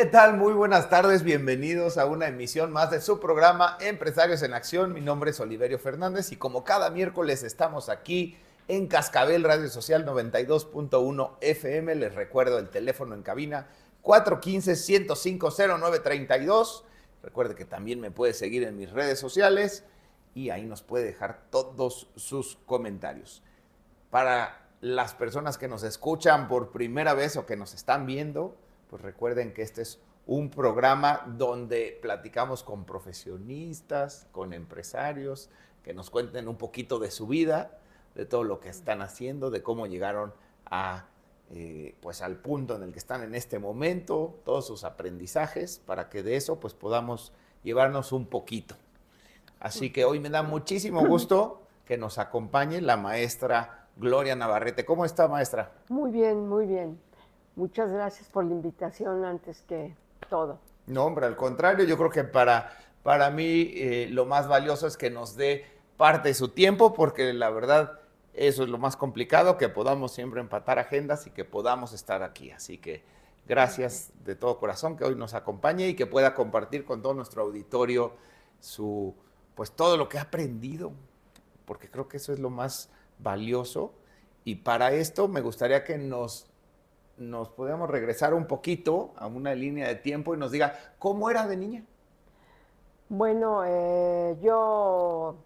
tal? Muy buenas tardes, bienvenidos a una emisión más de su programa Empresarios en Acción. Mi nombre es Oliverio Fernández y como cada miércoles estamos aquí en Cascabel Radio Social 92.1 FM. Les recuerdo el teléfono en cabina 415-105-0932. Recuerde que también me puede seguir en mis redes sociales y ahí nos puede dejar todos sus comentarios. Para las personas que nos escuchan por primera vez o que nos están viendo, pues recuerden que este es un programa donde platicamos con profesionistas, con empresarios, que nos cuenten un poquito de su vida, de todo lo que están haciendo, de cómo llegaron a, pues al punto en el que están en este momento, todos sus aprendizajes, para que de eso pues podamos llevarnos un poquito. Así que hoy me da muchísimo gusto que nos acompañe la maestra Gloria Navarrete. ¿Cómo está, maestra? Muy bien, muy bien. Muchas gracias por la invitación antes que todo. No, hombre, al contrario, yo creo que para mí lo más valioso es que nos dé parte de su tiempo, porque la verdad eso es lo más complicado, que podamos siempre empatar agendas y que podamos estar aquí. Así que gracias de todo corazón que hoy nos acompañe y que pueda compartir con todo nuestro auditorio pues todo lo que ha aprendido, porque creo que eso es lo más valioso. Y para esto me gustaría que nos podemos regresar un poquito a una línea de tiempo y nos diga, ¿cómo era de niña? Bueno, yo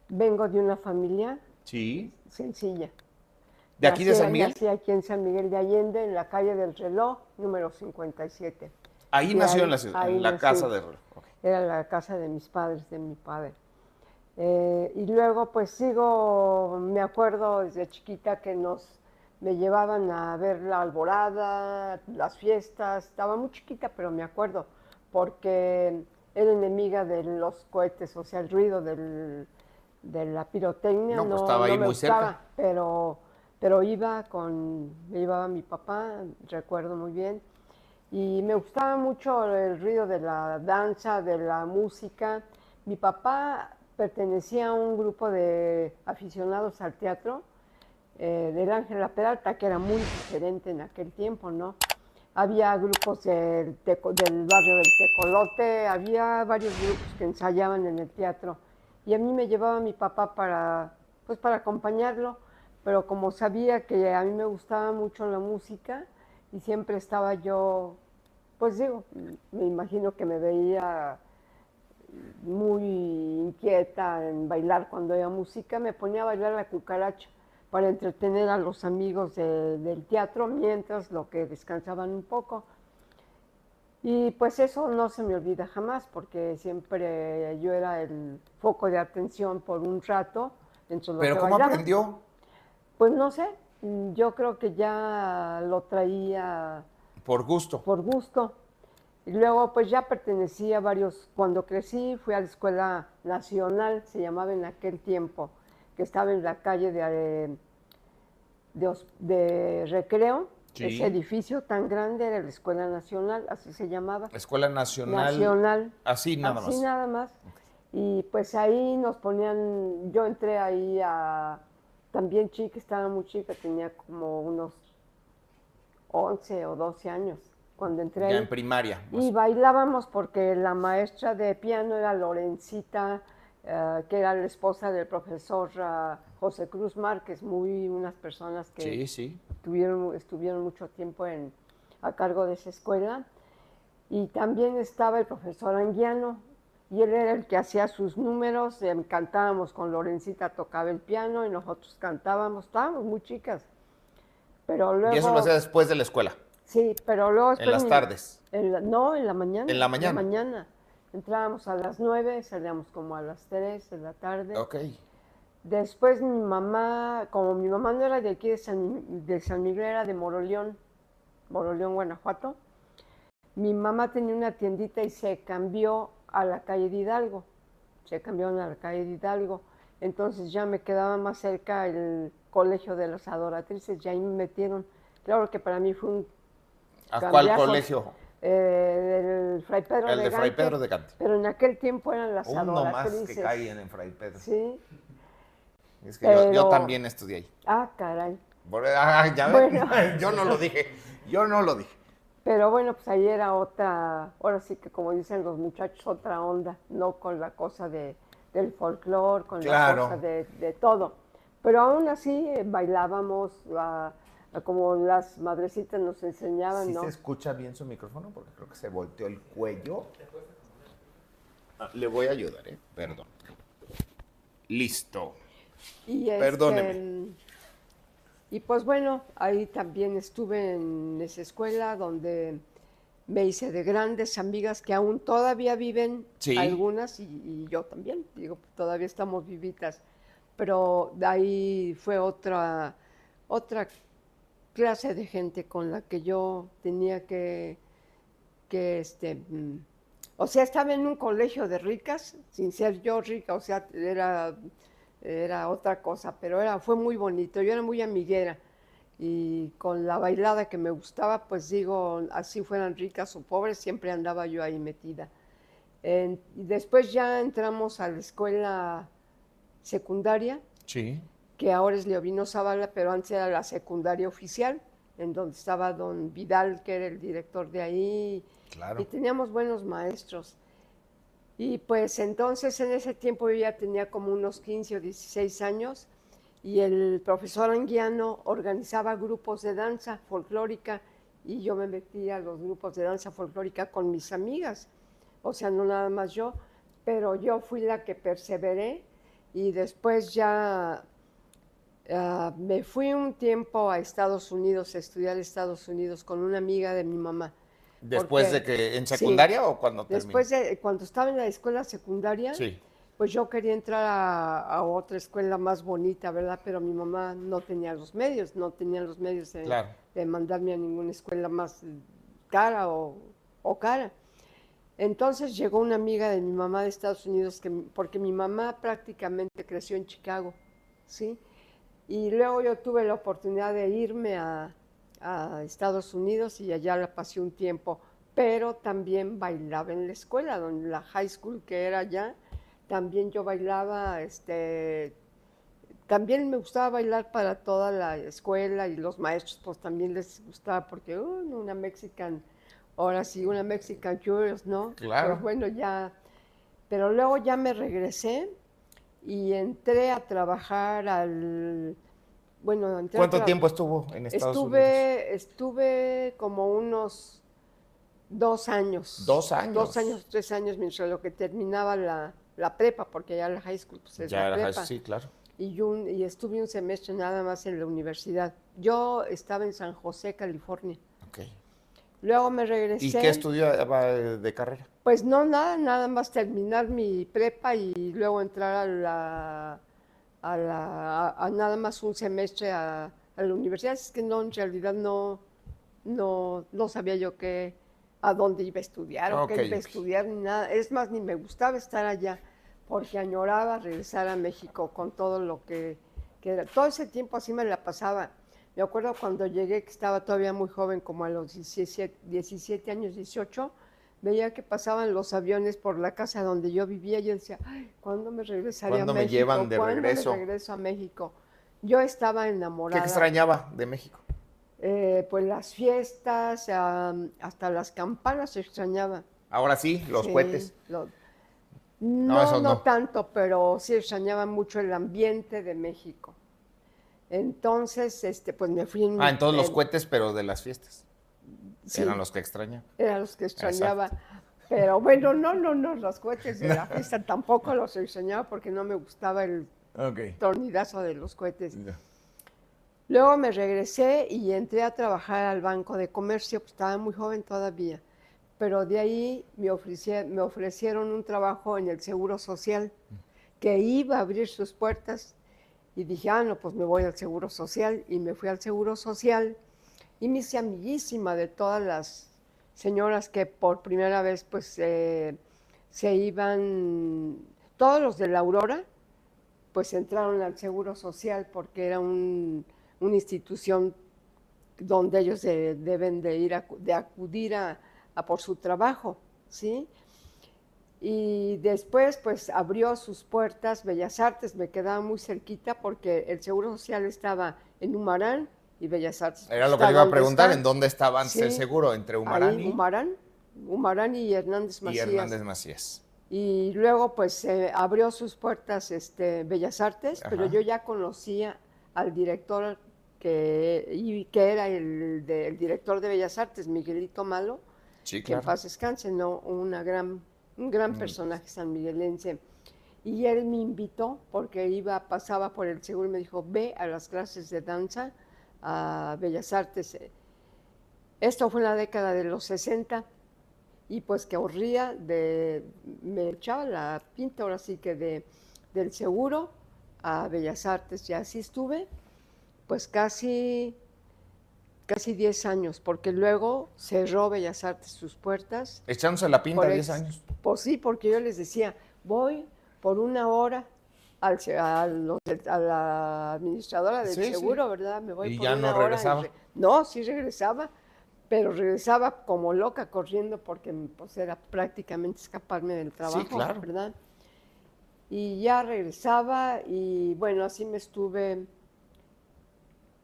vengo de una familia sencilla. ¿De aquí de San Miguel? Nací aquí en San Miguel de Allende, en la calle del Reloj, número 57. Ahí nació en la ciudad, en la casa del Reloj. Okay. Era la casa de mis padres, de mi padre. Y luego pues me acuerdo desde chiquita que me llevaban a ver la alborada, las fiestas. Estaba muy chiquita, pero me acuerdo, porque era enemiga de los cohetes, o sea, el ruido de la pirotecnia. No, pues estaba ahí muy cerca. Pero me llevaba mi papá, recuerdo muy bien. Y me gustaba mucho el ruido de la danza, de la música. Mi papá pertenecía a un grupo de aficionados al teatro, del Ángela Peralta, que era muy diferente en aquel tiempo, ¿no? Había grupos del barrio del Tecolote, había varios grupos que ensayaban en el teatro. Y a mí me llevaba mi papá para acompañarlo, pero como sabía que a mí me gustaba mucho la música y siempre estaba yo, pues digo, me imagino que me veía muy inquieta en bailar cuando había música, me ponía a bailar la cucaracha para entretener a los amigos del teatro mientras lo que descansaban un poco. Y pues eso no se me olvida jamás, porque siempre yo era el foco de atención por un rato. ¿Pero cómo aprendió? Pues no sé, yo creo que ya lo traía... Por gusto. Por gusto. Y luego pues ya pertenecía a varios, cuando crecí fui a la Escuela Nacional, se llamaba en aquel tiempo, que estaba en la calle de Recreo. Sí. Ese edificio tan grande era la Escuela Nacional, así se llamaba. Escuela Nacional. Nacional. Así nada más. Así nada más. Y pues ahí nos ponían, yo entré ahí también chica, estaba muy chica, tenía como unos 11 o 12 años. Cuando entré ya ahí, en primaria. Y bailábamos porque la maestra de piano era Lorencita, que era la esposa del profesor José Cruz Márquez, unas personas que estuvieron mucho tiempo a cargo de esa escuela. Y también estaba el profesor Anguiano, y él era el que hacía sus números, cantábamos con Lorencita, tocaba el piano y nosotros estábamos muy chicas. Pero luego, ¿y eso lo hacía después de la escuela? Sí, pero luego... ¿En las tardes? No, en la mañana. ¿En la mañana? En la mañana. Entrábamos a las 9, salíamos como a las 3 de la tarde. Ok. Después mi mamá, como mi mamá no era de aquí de San Miguel, era de Moroleón, Guanajuato, mi mamá tenía una tiendita y se cambió a la calle de Hidalgo. Entonces ya me quedaba más cerca el colegio de las adoratrices, y ahí me metieron. Claro que para mí fue un ¿A cuál colegio? Del Fray Pedro de Gante. El de Fray Pedro de Gante. Pero en aquel tiempo eran las adoratrices. Uno más que caen en Fray Pedro. Sí. Es que yo también estudié ahí. Ah, caray. Ya bueno. Yo no lo dije. Pero bueno, pues ahí era otra, ahora sí que como dicen los muchachos, otra onda, no con la cosa del folclore, con la cosa Claro. de todo. Pero aún así bailábamos como las madrecitas nos enseñaban, ¿Sí se ¿no? escucha bien su micrófono? Porque creo que se volteó el cuello. Le voy a ayudar, ¿eh? Perdón. Listo. Y Perdóneme. y pues bueno, ahí también estuve en esa escuela donde me hice de grandes amigas que aún todavía viven, Sí. algunas y yo también, digo, todavía estamos vivitas, pero de ahí fue otra clase de gente con la que yo tenía que o sea, estaba en un colegio de ricas, sin ser yo rica, o sea, era otra cosa, pero fue muy bonito, yo era muy amiguera y con la bailada que me gustaba, pues digo, así fueran ricas o pobres, siempre andaba yo ahí metida. Y después ya entramos a la escuela secundaria, Sí. que ahora es Leovino Zavala, pero antes era la secundaria oficial, en donde estaba don Vidal, que era el director de ahí, y Claro. teníamos buenos maestros. Y pues entonces en ese tiempo yo ya tenía como unos 15 o 16 años y el profesor Anguiano organizaba grupos de danza folclórica y yo me metía a los grupos de danza folclórica con mis amigas, o sea, no nada más yo, pero yo fui la que perseveré y después ya me fui un tiempo a Estados Unidos, a estudiar a Estados Unidos con una amiga de mi mamá, ¿Después de porque que en sí, secundaria o cuando terminó? después de cuando estaba en la escuela secundaria, Sí. pues yo quería entrar a otra escuela más bonita, ¿verdad? Pero mi mamá no tenía los medios, no tenía los medios Claro. de mandarme a ninguna escuela más cara o cara. Entonces llegó una amiga de mi mamá de Estados Unidos, porque mi mamá prácticamente creció en Chicago, ¿sí? Y luego yo tuve la oportunidad de irme a Estados Unidos y allá la pasé un tiempo, pero también bailaba en la escuela, donde la high school que era allá, también yo bailaba, también me gustaba bailar para toda la escuela y los maestros pues también les gustaba porque una Mexican, ahora sí, una Mexican Curious, ¿no? Pues Claro. bueno, ya, pero luego ya me regresé y entré a trabajar bueno, ¿Cuánto tiempo estuvo en Estados Unidos? estuve como unos 2 años, 2 años. 3 años, mientras lo que terminaba la prepa, porque ya la high school pues es Ya la era prepa, sí, claro. y estuve un semestre nada más en la universidad. Yo estaba en San José, California. Ok. Luego me ¿Y qué regresé, estudiaba de carrera? pues no, nada más terminar mi prepa y luego entrar a nada más un semestre a la universidad. Es que no, en realidad no sabía yo a dónde iba a estudiar o Ok, qué iba a ok. estudiar ni nada. Es más, ni me gustaba estar allá porque añoraba regresar a México con todo lo que era. Todo ese tiempo así me la pasaba. Me acuerdo cuando llegué, que estaba todavía muy joven, como a los 17 años, 18, veía que pasaban los aviones por la casa donde yo vivía. Yo decía, ay, ¿cuándo me regresaré a ¿Cuándo me llevan México? de ¿Cuándo me regreso? regreso a México? Yo estaba ¿Qué enamorada. extrañaba de México? Pues las fiestas, hasta las campanas se extrañaba. Ahora sí, los Sí, cohetes. No, no, esos no no. tanto, pero sí extrañaba mucho el ambiente de México. Entonces, pues me fui Ah, en todos los cohetes, pero de las fiestas. Eran sí, los que extrañaba. eran los que Exacto. extrañaba. Pero bueno, no, los cohetes de No. la fiesta tampoco los extrañaba porque no me gustaba el Ok. tornidazo de los cohetes. Ya. Luego me regresé y entré a trabajar al Banco de Comercio, pues estaba muy joven todavía, pero de ahí me ofrecieron un trabajo en el Seguro Social, que iba a abrir sus puertas y dije, no, pues me voy al Seguro Social y me fui al Seguro Social y me hice amiguísima de todas las señoras que por primera vez pues se iban, todos los de la Aurora pues entraron al Seguro Social porque era una institución donde ellos deben de de acudir a por su trabajo, ¿sí? Y después, pues abrió sus puertas Bellas Artes, me quedaba muy cerquita porque el Seguro Social estaba en Humarán y Bellas Artes. Era lo que Está le iba a donde preguntar, está. ¿en dónde estaba antes el Sí, seguro? ¿Entre ahí, Humarán y Hernández y Macías. Hernández Macías? Y luego pues abrió sus puertas Bellas Artes, pero Ajá. yo ya conocía al director que era el director de Bellas Artes, Miguelito Malo, Sí, que en claro. paz descanse, ¿no? Un gran personaje sanmiguelense. Y él me invitó porque pasaba por el seguro y me dijo, ve a las clases de danza a Bellas Artes. Esto fue en la década de los 60 y pues que me echaba la pinta ahora sí que del seguro a Bellas Artes y así estuve pues casi 10 años, porque luego cerró Bellas Artes sus puertas. Echándose la pinta 10 años. Pues sí, porque yo les decía, voy por una hora a la administradora del Sí, sí. seguro, ¿verdad? Me voy Y por ya no una hora. regresaba. No, sí regresaba, pero regresaba como loca corriendo porque pues era prácticamente escaparme del trabajo, Sí, claro. ¿verdad? Y ya regresaba y bueno, así me estuve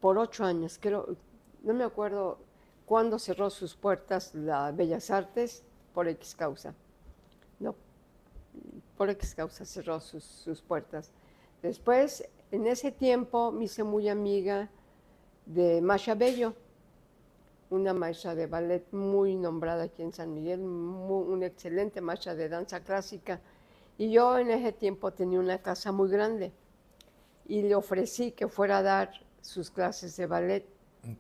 por 8 años, creo, no me acuerdo cuándo cerró sus puertas la Bellas Artes, por X causa. No, por X causa cerró sus puertas. Después, en ese tiempo, me hice muy amiga de Masha Bello, una maestra de ballet muy nombrada aquí en San Miguel, una excelente maestra de danza clásica. Y yo en ese tiempo tenía una casa muy grande y le ofrecí que fuera a dar sus clases de ballet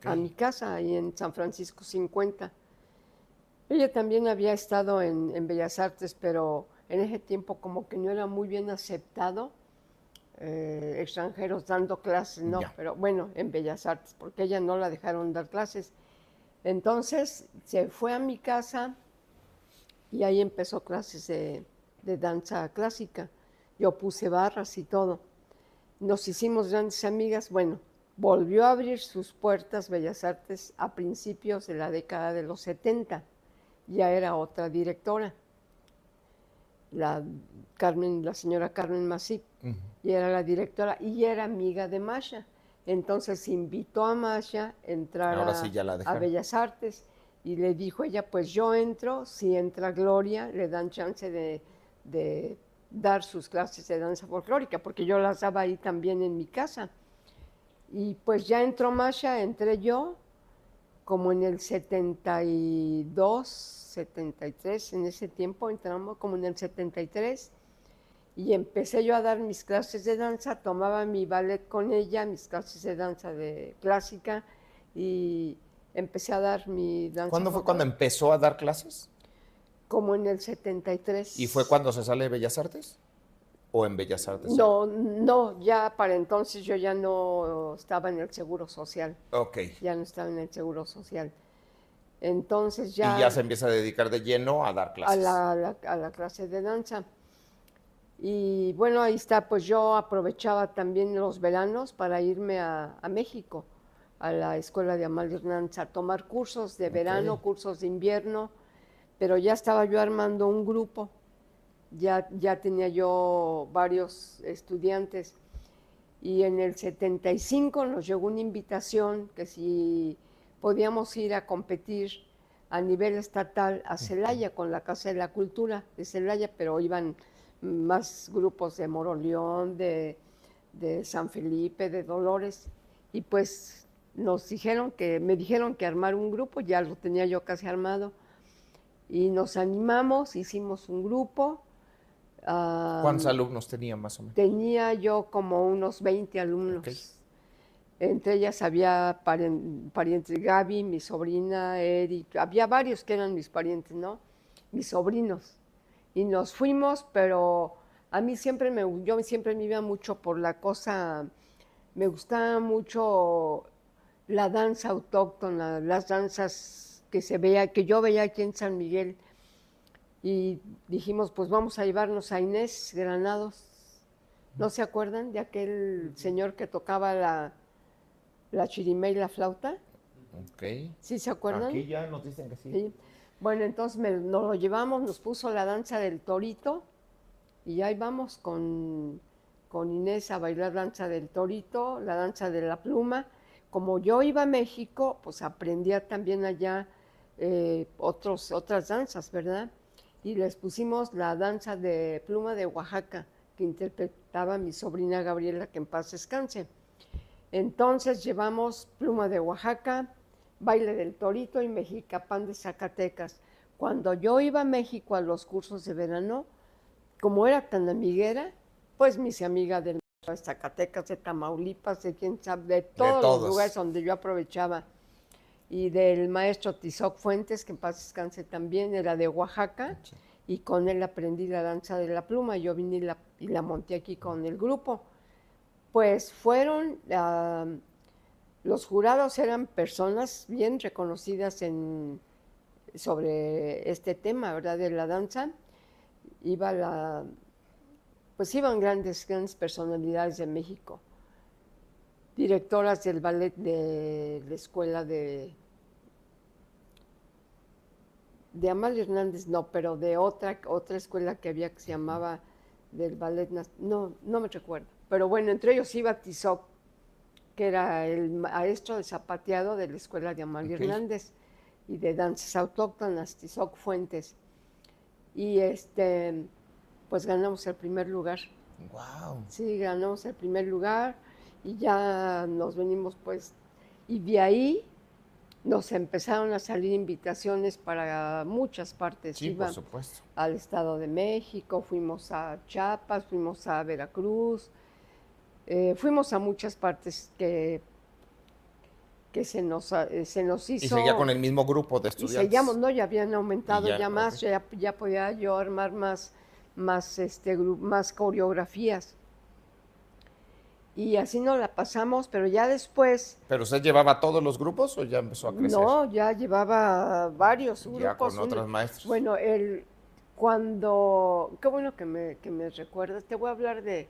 a mi casa, ahí en San Francisco 50. Ella también había estado en Bellas Artes, pero en ese tiempo como que no era muy bien aceptado extranjeros dando clases, no, Ya. pero bueno, en Bellas Artes, porque ella no la dejaron dar clases. Entonces se fue a mi casa y ahí empezó clases de danza clásica. Yo puse barras y todo. Nos hicimos grandes amigas. Bueno, volvió a abrir sus puertas Bellas Artes a principios de la década de los 70. Ya era otra directora, la señora Carmen Masip, y era la directora y era amiga de Masha. Entonces invitó a Masha a entrar Ahora sí ya la a dejaron. Bellas Artes y le dijo ella, pues yo entro, si entra Gloria, le dan chance de dar sus clases de danza folclórica, porque yo las daba ahí también en mi casa. Y pues ya entró Masha, entré yo, como en el 72, 73, en ese tiempo entramos, como en el 73, y empecé yo a dar mis clases de danza, tomaba mi ballet con ella, mis clases de danza de clásica, y empecé a dar mi danza. ¿Cuándo fue cuando empezó a dar clases? Como en el 73. ¿Y fue cuando se sale de Bellas Artes? ¿O en Bellas Artes? No, no, ya para entonces yo ya no estaba en el Seguro Social. Ok. Ya no estaba en el Seguro Social. Entonces ya... Y ya se empieza a dedicar de lleno a dar clases. A la clase de danza. Y bueno, ahí está, pues yo aprovechaba también los veranos para irme a México, a la Escuela de Amalia Hernández, a tomar cursos de verano, cursos de invierno, pero ya estaba yo armando un grupo, ya tenía yo varios estudiantes. Y en el 75 nos llegó una invitación que si podíamos ir a competir a nivel estatal a Celaya con la Casa de la Cultura de Celaya, pero iban más grupos de Moroleón, de San Felipe, de Dolores, y pues me dijeron que armar un grupo, ya lo tenía yo casi armado, y nos animamos, hicimos un grupo. ¿Cuántos alumnos tenía más o menos? Tenía yo como unos 20 alumnos. Okay. Entre ellas había parientes, Gaby, mi sobrina, Eric, había varios que eran mis parientes, ¿no? Mis sobrinos. Y nos fuimos, pero a mí yo siempre me iba mucho por la cosa, me gustaba mucho la danza autóctona, las danzas que yo veía aquí en San Miguel. Y dijimos, pues vamos a llevarnos a Inés Granados. ¿No se acuerdan de aquel señor que tocaba la chirimé y la flauta? Ok. ¿Sí se acuerdan? Aquí ya nos dicen que sí. Sí. Bueno, entonces nos lo llevamos, nos puso la danza del torito y ahí vamos con Inés a bailar danza del torito, la danza de la pluma. como yo iba a México, pues aprendía también allá otras danzas, ¿verdad? Y les pusimos la danza de pluma de Oaxaca, que interpretaba mi sobrina Gabriela, que en paz descanse. Entonces llevamos pluma de Oaxaca, baile del torito y mexicapán de Zacatecas. Cuando yo iba a México a los cursos de verano, como era tan amiguera, pues me hice amiga de Zacatecas, de Tamaulipas, de quién sabe, de todos los lugares donde yo aprovechaba. Y del maestro Tizoc Fuentes, que en paz descanse también, era de Oaxaca, sí. Y con él aprendí la danza de la pluma. Yo vine y la monté aquí con el grupo. Pues fueron, los jurados eran personas bien reconocidas sobre este tema, ¿verdad?, de la danza. Pues iban grandes personalidades de México, directoras del ballet de la escuela de Amalia Hernández, no, pero de otra escuela que había que se llamaba del ballet, no me recuerdo. Pero bueno, entre ellos iba Tizoc, que era el maestro de zapateado de la escuela de Amalia Hernández, y de danzas autóctonas, Tizoc Fuentes. Y pues ganamos el primer lugar. Wow. Sí, ganamos el primer lugar y ya nos venimos pues, y de ahí nos empezaron a salir invitaciones para muchas partes. Sí, por supuesto. Al Estado de México, fuimos a Chiapas, fuimos a Veracruz, fuimos a muchas partes que se nos hizo. ¿Y seguía con el mismo grupo de estudiantes? Y seguíamos, no, ya habían aumentado ya más, okay. ya podía yo armar más coreografías. Y así nos la pasamos, pero ya después... ¿Pero usted llevaba todos los grupos o ya empezó a crecer? No, ya llevaba varios grupos. Ya con otros maestros. Bueno, qué bueno que me recuerdas, te voy a hablar de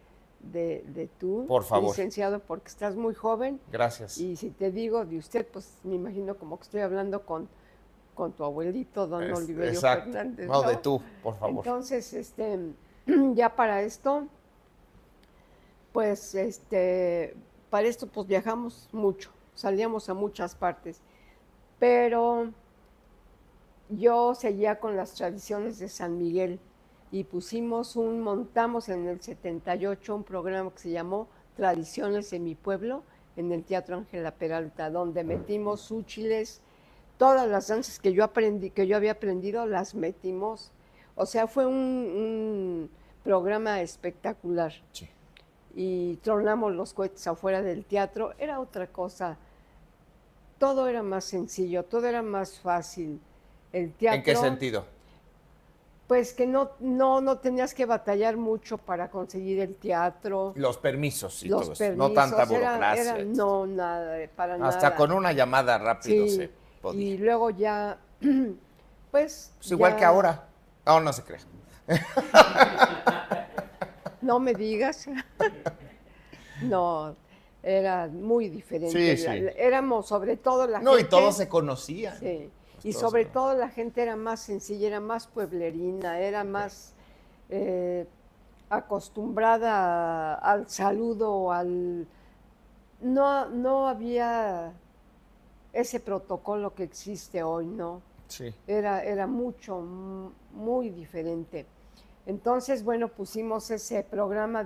tú, por favor, licenciado, porque estás muy joven. Gracias. Y si te digo de usted, pues me imagino como que estoy hablando con tu abuelito, don Oliverio Fernández. No, de tú, por favor. Entonces, ya para esto, pues, para esto, pues viajamos mucho, salíamos a muchas partes, pero yo seguía con las tradiciones de San Miguel y montamos en el 78 un programa que se llamó Tradiciones de mi Pueblo en el Teatro Ángela Peralta, donde metimos úchiles, todas las danzas que yo había aprendido, las metimos. O sea, fue un programa espectacular. Sí. Y tronamos los cohetes afuera del teatro, era otra cosa. Todo era más sencillo, todo era más fácil. El teatro, ¿en qué sentido? Pues que no tenías que batallar mucho para conseguir el teatro. Los permisos y todo eso, no tanta burocracia. No, nada, para nada. Hasta con una llamada rápido se podía. Y luego ya, pues igual que ahora. No se crea. No me digas. No, era muy diferente. Sí. Éramos sobre todo la gente... No, y todos se conocían. Sí, y sobre todo la gente era más sencilla, era más pueblerina, era más acostumbrada al saludo, No había ese protocolo que existe hoy, ¿no? Sí. Era muy diferente. Entonces, bueno, pusimos ese programa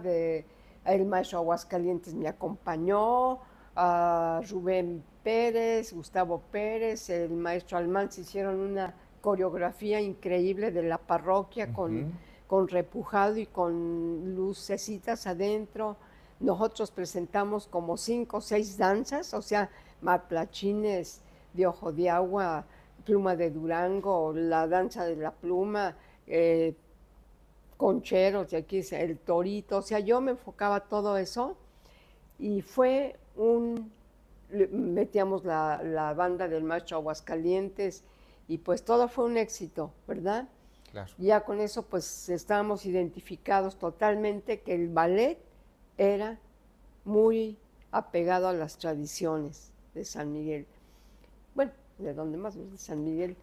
el maestro Aguascalientes me acompañó, a Rubén Pérez, Gustavo Pérez, el maestro Almanza hicieron una coreografía increíble de la parroquia con repujado y con lucecitas adentro. Nosotros presentamos como 5 o 6 danzas, o sea, matlachines de ojo de agua, pluma de Durango, la danza de la pluma, concheros, y aquí el torito, o sea, yo me enfocaba todo eso y metíamos la banda del maestro Aguascalientes y pues todo fue un éxito, ¿verdad? Claro. Ya con eso pues estábamos identificados totalmente que el ballet era muy apegado a las tradiciones de San Miguel. Bueno, de donde más, de San Miguel.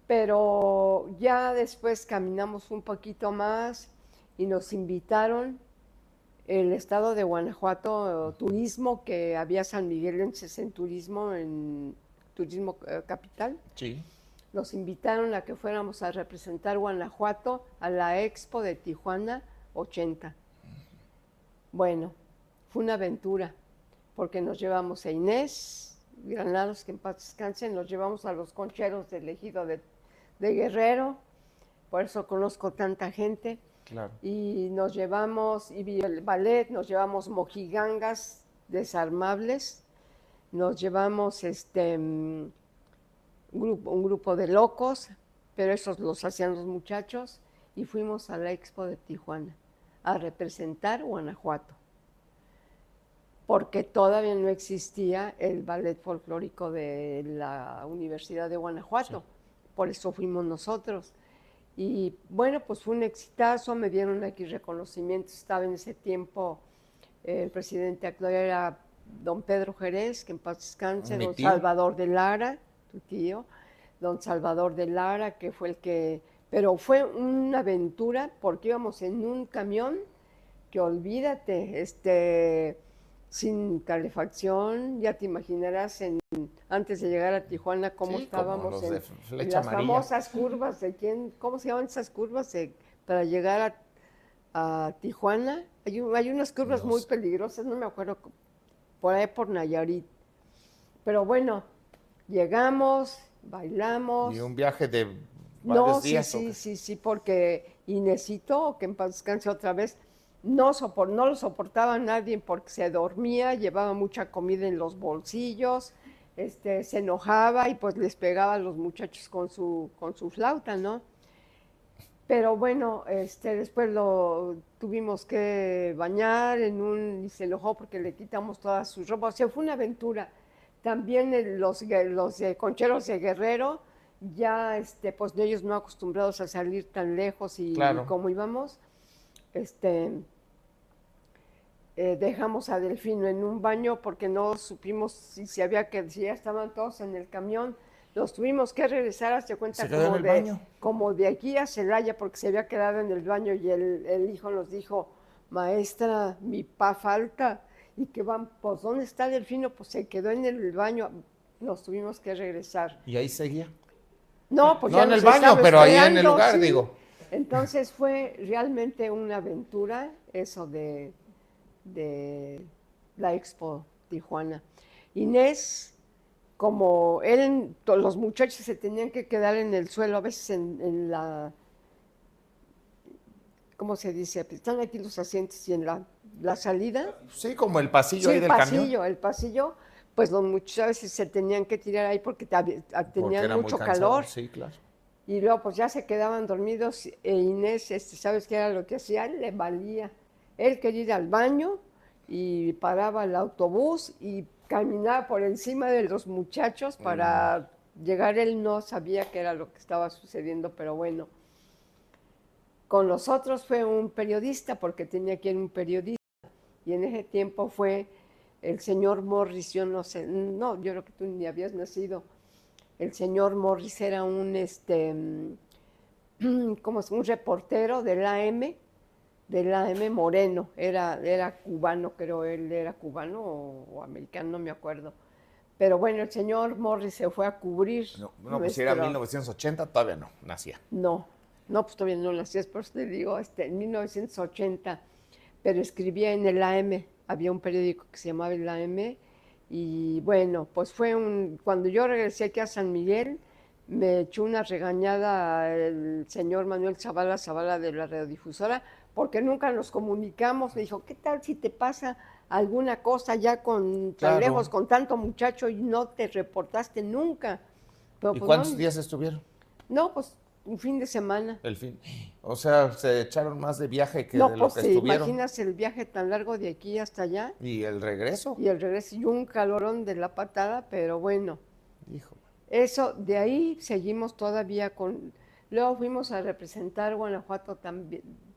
Pero ya después caminamos un poquito más y nos invitaron el estado de Guanajuato, turismo, que había sanmiguelenses en turismo capital. Sí. Nos invitaron a que fuéramos a representar Guanajuato a la Expo de Tijuana 80. Bueno, fue una aventura, porque nos llevamos a Inés Granados, que en paz descanse, nos llevamos a los concheros del ejido de Guerrero, por eso conozco tanta gente. Claro. Y nos llevamos, y vi el ballet, nos llevamos mojigangas desarmables, nos llevamos un grupo de locos, pero esos los hacían los muchachos, y fuimos a la Expo de Tijuana a representar Guanajuato, porque todavía no existía el ballet folclórico de la Universidad de Guanajuato, sí. Por eso fuimos nosotros. Y bueno, pues fue un exitazo, me dieron aquí reconocimientos, estaba en ese tiempo el presidente actual era don Pedro Jerez, que en paz descanse, don Salvador de Lara, tu tío, don Salvador de Lara, que fue el que... Pero fue una aventura porque íbamos en un camión que olvídate, sin calefacción, ya te imaginarás antes de llegar a Tijuana cómo estábamos en las famosas curvas ¿cómo se llaman esas curvas para llegar a Tijuana? Hay unas curvas muy peligrosas, no me acuerdo, por ahí por Nayarit. Pero bueno, llegamos, bailamos. Y un viaje de varios días. Sí, porque Inesito, que en paz descanse otra vez, no lo soportaba nadie porque se dormía, llevaba mucha comida en los bolsillos, se enojaba y pues les pegaba a los muchachos con su flauta, ¿no? Pero bueno, después lo tuvimos que bañar y se enojó porque le quitamos todas sus ropas. O sea, fue una aventura. También los concheros de Guerrero, ya pues ellos no acostumbrados a salir tan lejos y como íbamos, dejamos a Delfino en un baño porque no supimos si ya estaban todos en el camión. Los tuvimos que regresar, hazte cuenta, como de aquí a Celaya, porque se había quedado en el baño y el hijo nos dijo, maestra, mi pa falta. Y que van, pues, ¿dónde está Delfino? Pues se quedó en el baño, nos tuvimos que regresar. ¿Y ahí seguía? No, pues no en el baño, pero ahí en el lugar, ¿sí? Digo. Entonces fue realmente una aventura eso de la Expo Tijuana. Inés, como los muchachos se tenían que quedar en el suelo, a veces en la, ¿cómo se dice? Están aquí los asientos y en la salida. Sí, como el pasillo ahí del camión. El pasillo, pues los muchachos a veces se tenían que tirar ahí porque tenían mucho calor. Sí, claro. Y luego pues ya se quedaban dormidos Inés, ¿sabes qué era lo que hacía? Le valía. Él quería ir al baño y paraba el autobús y caminaba por encima de los muchachos para llegar. Él no sabía qué era lo que estaba sucediendo, pero bueno. Con los otros fue un periodista, porque tenía que ir un periodista, y en ese tiempo fue el señor Morris, yo no sé, no, yo creo que tú ni habías nacido. El señor Morris era un reportero del AM Moreno, era cubano, creo él era cubano o americano, no me acuerdo. Pero bueno, el señor Morris se fue a cubrir. No, pues si era 1980, todavía no, nacía. No, pues todavía no nacías, por eso te digo, en 1980, pero escribía en el AM, había un periódico que se llamaba el AM, y bueno, pues cuando yo regresé aquí a San Miguel, me echó una regañada el señor Manuel Zavala de la radiodifusora, porque nunca nos comunicamos. Me dijo, ¿qué tal si te pasa alguna cosa ya tan lejos, con tanto muchacho, y no te reportaste nunca? Pero, ¿y pues, cuántos días estuvieron? No, pues un fin de semana. O sea, se echaron más de viaje que de lo que estuvieron. No, pues imaginas el viaje tan largo de aquí hasta allá. ¿Y el regreso? Y un calorón de la patada, pero bueno. Hijo. Eso, de ahí seguimos todavía con... Luego fuimos a representar Guanajuato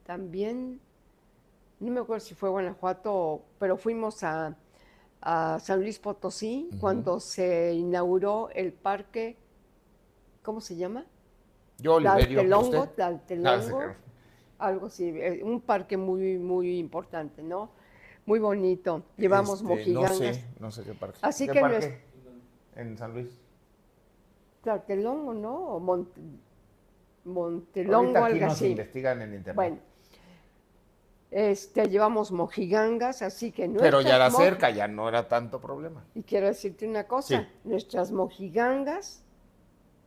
también, no me acuerdo si fue Guanajuato, pero fuimos a San Luis Potosí, cuando se inauguró el parque, ¿cómo se llama? Tlaltelongo, algo así, un parque muy, muy importante, ¿no? muy bonito. Llevamos mojigangas. No sé qué parque. Así ¿Qué que parque? En San Luis. Tlatelolco, ¿no? O Montelongo, Ahorita aquí algo nos así. investigan en internet. Bueno, llevamos mojigangas, así que nuestras Pero ya era cerca, ya no era tanto problema. Y quiero decirte una cosa, Sí. nuestras mojigangas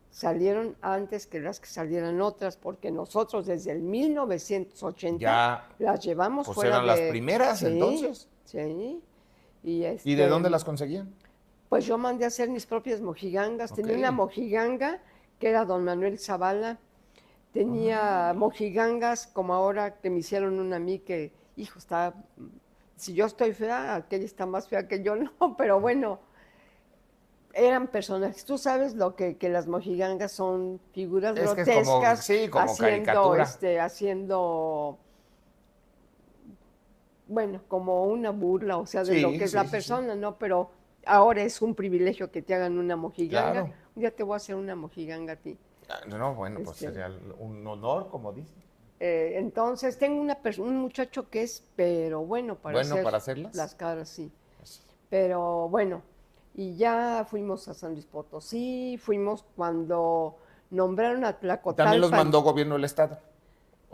salieron antes que las que salieran otras, porque nosotros desde el 1980 Ya, las llevamos pues fuera eran las primeras, Sí, entonces. Sí. ¿Y de dónde las conseguían? Pues yo mandé a hacer mis propias mojigangas. Tenía Ok. una mojiganga que era don Manuel Zavala. Tenía mojigangas como ahora que me hicieron una a mí que, hijo, está... Si yo estoy fea, aquella está más fea que yo, no, pero bueno, eran personajes. Tú sabes lo que las mojigangas son figuras Es que es como, grotescas sí, como caricatura. haciendo, bueno, como una burla, o sea, de Sí, lo que es sí, la sí, persona, ¿no? Pero ahora es un privilegio que te hagan una mojiganga. Claro. Un día te voy a hacer una mojiganga a ti. No, bueno, pues sería un honor, como dice. Entonces, tengo un muchacho que es, pero bueno, para hacerlas. las caras, sí. Eso. Pero bueno, y ya fuimos a San Luis Potosí, fuimos cuando nombraron a Tlacotalpan. ¿También los mandó gobierno del estado?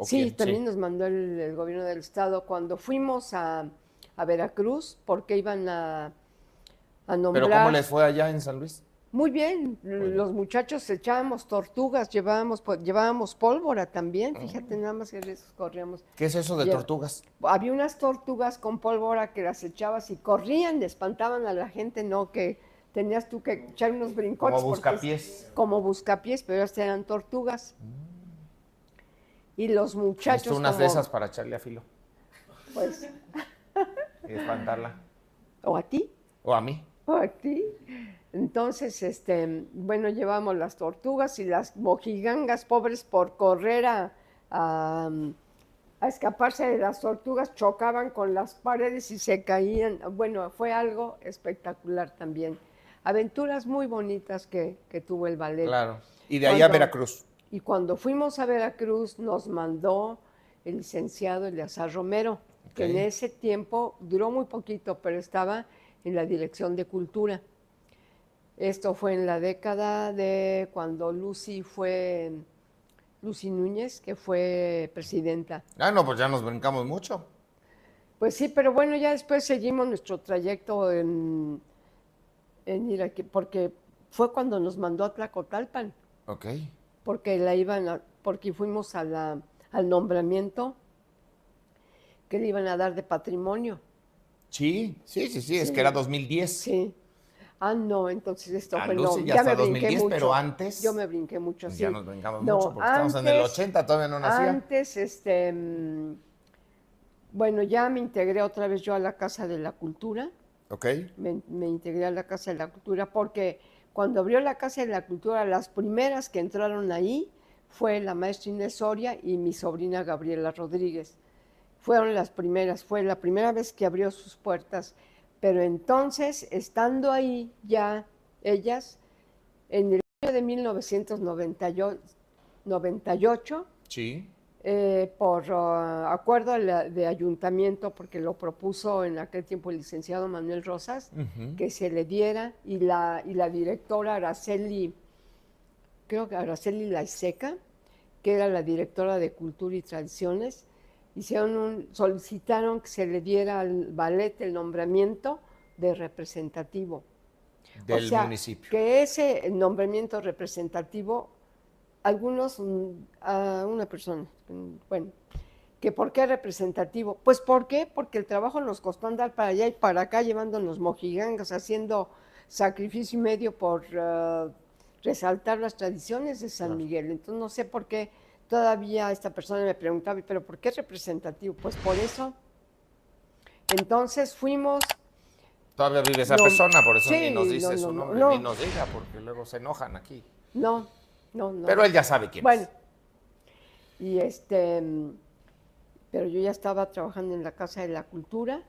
Sí, también nos mandó el gobierno del estado. Cuando fuimos a Veracruz, porque iban a nombrar... ¿Pero cómo les fue allá en San Luis? Muy bien, los muchachos echábamos tortugas, llevábamos pólvora también, fíjate, nada más que esos corríamos. ¿Qué es eso de tortugas? Había unas tortugas con pólvora que las echabas y corrían, espantaban a la gente, no, que tenías tú que echar unos brincotes. Como buscapiés. Como buscapiés, pero estas eran tortugas. Y los muchachos... unas de esas para echarle a filo. Pues... Y espantarla. ¿O a ti? ¿O a mí? ¿O a ti? Entonces, bueno, llevamos las tortugas y las mojigangas, pobres por correr a escaparse de las tortugas, chocaban con las paredes y se caían. Bueno, fue algo espectacular también. Aventuras muy bonitas que tuvo el ballet. Claro. Y de ahí a Veracruz. Y cuando fuimos a Veracruz nos mandó el licenciado Eleazar Romero, que en ese tiempo duró muy poquito, pero estaba en la Dirección de Cultura. Esto fue en la década de cuando Lucy Núñez, que fue presidenta. Ah, no, pues ya nos brincamos mucho. Pues sí, pero bueno, ya después seguimos nuestro trayecto en ir aquí, porque fue cuando nos mandó a Tlacotalpan. Ok. Porque fuimos al nombramiento que le iban a dar de patrimonio. Sí, es que era 2010. Sí. Ah, no, entonces esto fue... Lucy, no, ya me 2010, brinqué mucho. pero antes... Yo me brinqué mucho, sí. Ya nos brincamos mucho, porque estamos en el 80, todavía no nacía. Antes, bueno, ya me integré otra vez yo a la Casa de la Cultura. Ok. Me integré a la Casa de la Cultura porque cuando abrió la Casa de la Cultura, las primeras que entraron ahí fue la maestra Inés Soria y mi sobrina Gabriela Rodríguez. Fueron las primeras, fue la primera vez que abrió sus puertas. Pero entonces, estando ahí ya ellas, en el año de 1998, sí. por acuerdo de ayuntamiento, porque lo propuso en aquel tiempo el licenciado Manuel Rosas, que se le diera, y la directora Araceli, creo que Araceli Laiseca, que era la directora de Cultura y Tradiciones, solicitaron que se le diera al ballet el nombramiento de representativo. Del municipio. Que ese nombramiento representativo, algunos, a una persona, bueno, que ¿por qué representativo? Pues ¿por qué? Porque el trabajo nos costó andar para allá y para acá llevándonos mojigangas, haciendo sacrificio y medio por resaltar las tradiciones de San Miguel. Entonces no sé por qué. Todavía esta persona me preguntaba, ¿pero por qué representativo? Pues por eso. Entonces fuimos... Todavía vive esa persona, por eso ni nos dice su nombre, no. ni nos diga, porque luego se enojan aquí. No. Pero él ya sabe quién es. Bueno, y pero yo ya estaba trabajando en la Casa de la Cultura.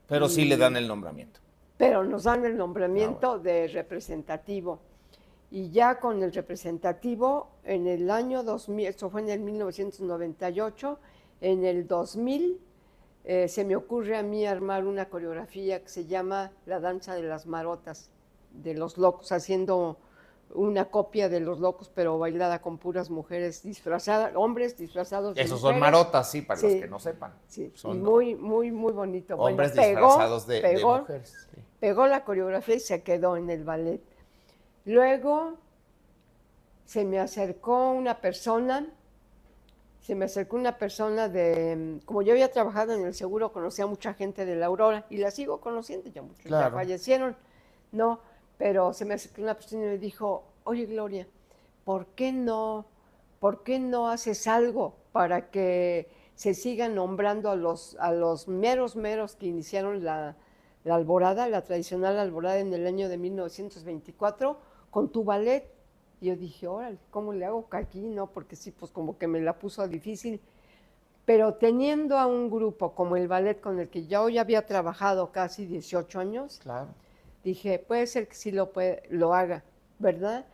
Pero sí le dan el nombramiento. Pero nos dan el nombramiento de representativo. Y ya con el representativo, en el año 2000, esto fue en el 1998, en el 2000 se me ocurre a mí armar una coreografía que se llama La Danza de las Marotas, de los locos, haciendo una copia de los locos, pero bailada con puras mujeres disfrazadas, hombres disfrazados de Esos son mujeres. marotas, sí, para los Sí, que no sepan. sí, y Son muy, muy, muy bonito. hombres Bueno, disfrazados de mujeres. Sí. pegó la coreografía y se quedó en el ballet. Luego se me acercó una persona de, como yo había trabajado en el seguro, conocía a mucha gente de la Aurora y la sigo conociendo, ya muchos ya fallecieron, ¿no? Pero se me acercó una persona y me dijo, oye Gloria, ¿por qué no haces algo para que se sigan nombrando a los meros que iniciaron la alborada, la tradicional alborada en el año de 1924, con tu ballet? Y yo dije, órale, ¿cómo le hago aquí? No, porque sí, pues como que me la puso difícil. Pero teniendo a un grupo como el ballet con el que yo ya había trabajado casi 18 años, Claro. dije, puede ser que sí lo haga, ¿verdad?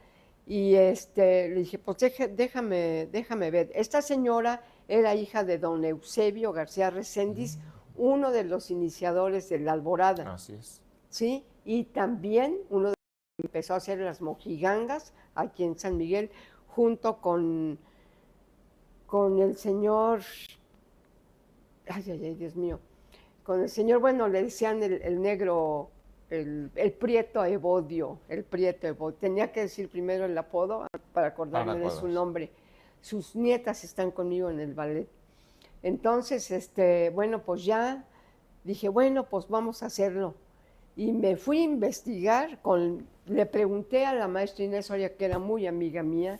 Y le dije, pues déjame ver. Esta señora era hija de don Eusebio García Reséndiz, uno de los iniciadores de la alborada. Así es. ¿Sí? Y también uno de los que empezó a hacer las mojigangas aquí en San Miguel, junto con el señor, ay, Dios mío, con el señor, bueno, le decían el negro, el Prieto Evodio, tenía que decir primero el apodo para acordarme de su nombre. Sus nietas están conmigo en el ballet. Entonces, bueno, pues ya dije, bueno, pues vamos a hacerlo. Y me fui a investigar, le pregunté a la maestra Inés Soria, que era muy amiga mía,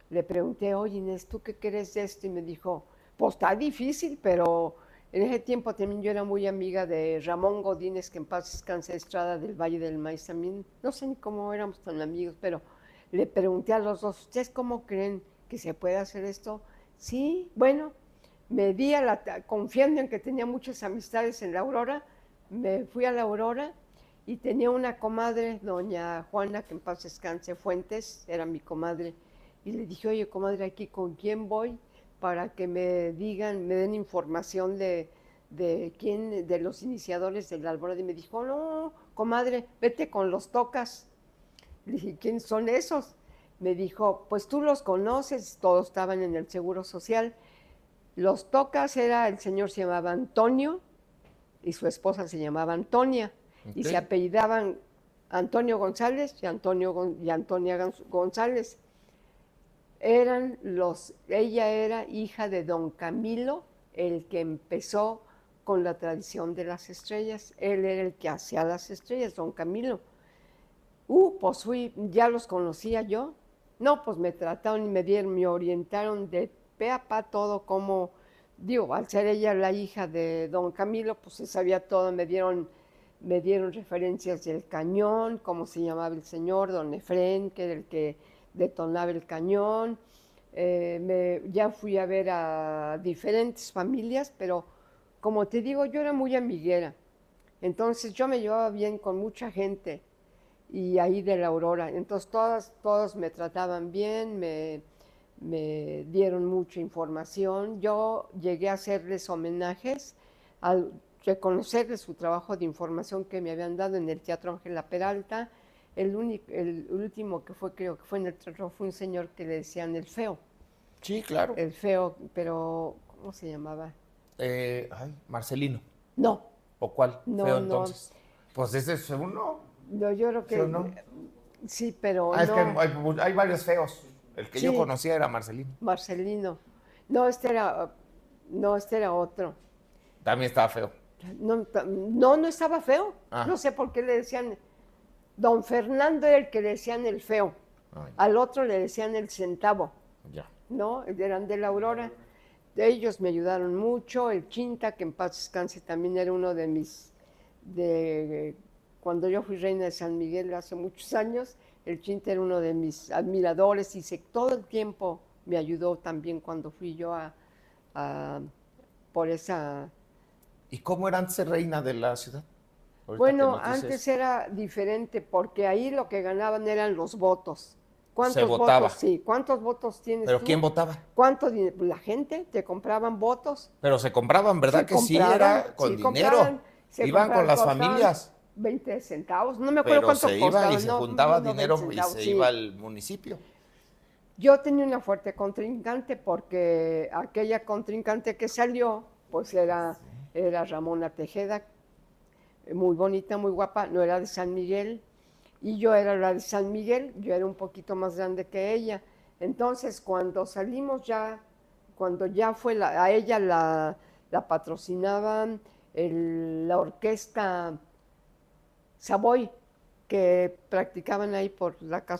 le pregunté, oye Inés, ¿tú qué crees de esto? Y me dijo, pues está difícil, pero en ese tiempo también yo era muy amiga de Ramón Godínez, que en paz descanse, Estrada del Valle del Maíz también. No sé ni cómo éramos tan amigos, pero le pregunté a los dos, ¿ustedes cómo creen que se puede hacer esto? Sí, bueno, me di confiando en que tenía muchas amistades en la Aurora, me fui a la Aurora y tenía una comadre, doña Juana, que en paz descanse, Fuentes, era mi comadre, y le dije, oye, comadre, ¿aquí con quién voy? Para que me den información de quién, de los iniciadores de la alborada. Y me dijo, no, comadre, vete con los Tocas. Le dije, ¿quiénes son esos? Me dijo, pues tú los conoces, todos estaban en el Seguro Social. Los Tocas el señor se llamaba Antonio y su esposa se llamaba Antonia, y se apellidaban Antonio González y Antonia González. Ella era hija de don Camilo, el que empezó con la tradición de las estrellas. Él era el que hacía las estrellas, don Camilo. Pues ya los conocía yo. No, pues me trataron y me orientaron de pe a pa todo, como, digo, al ser ella la hija de don Camilo, pues se sabía todo, me dieron referencias del cañón, cómo se llamaba el señor, don Efrén, que era el que detonaba el cañón. Ya fui a ver a diferentes familias, pero como te digo, yo era muy amiguera. Entonces yo me llevaba bien con mucha gente y ahí de la Aurora. Entonces todas me trataban bien, me dieron mucha información. Yo llegué a hacerles homenajes, al reconocerles su trabajo de información que me habían dado en el Teatro Ángela Peralta. El último que fue, creo que fue en el teatro, fue un señor que le decían el Feo. Sí, claro. El Feo, pero ¿cómo se llamaba? Marcelino. No. ¿O cuál? No, Feo no. Entonces. Pues ese es uno. No, yo creo que... ¿Sí o no? Sí, pero Es no. que hay varios feos. El que Sí. yo conocía era Marcelino. Marcelino. No, este era otro. También estaba feo. No estaba feo. No sé por qué le decían... Don Fernando era el que le decían el Feo. Al otro le decían el Centavo. Ya. ¿No? Eran de la Aurora. Ellos me ayudaron mucho. El Chinta, que en paz descanse, también era uno de mis... Cuando yo fui reina de San Miguel hace muchos años, el Chinta era uno de mis admiradores y todo el tiempo me ayudó también cuando fui yo por esa... ¿Y cómo era antes reina de la ciudad? Bueno, antes era diferente porque ahí lo que ganaban eran los votos. se votaba. votos? Sí, ¿cuántos votos tienes ¿Pero tú? quién votaba? ¿Cuánto dinero? La gente, te compraban votos. Pero se compraban, ¿verdad Se que sí? compraban, Era con sí dinero. compraban, se Iban con compraban, las costaban familias, 20 centavos, no me acuerdo pero cuánto se iba y costaban, se no, juntaba no 20 dinero y centavos, se sí. iba al municipio. Yo tenía una fuerte contrincante porque aquella contrincante que salió, pues era Ramona Tejeda, muy bonita, muy guapa, no era de San Miguel, y yo era la de San Miguel, yo era un poquito más grande que ella. Entonces, cuando salimos ya, cuando ya fue a ella la patrocinaban la orquesta Savoy, que practicaban ahí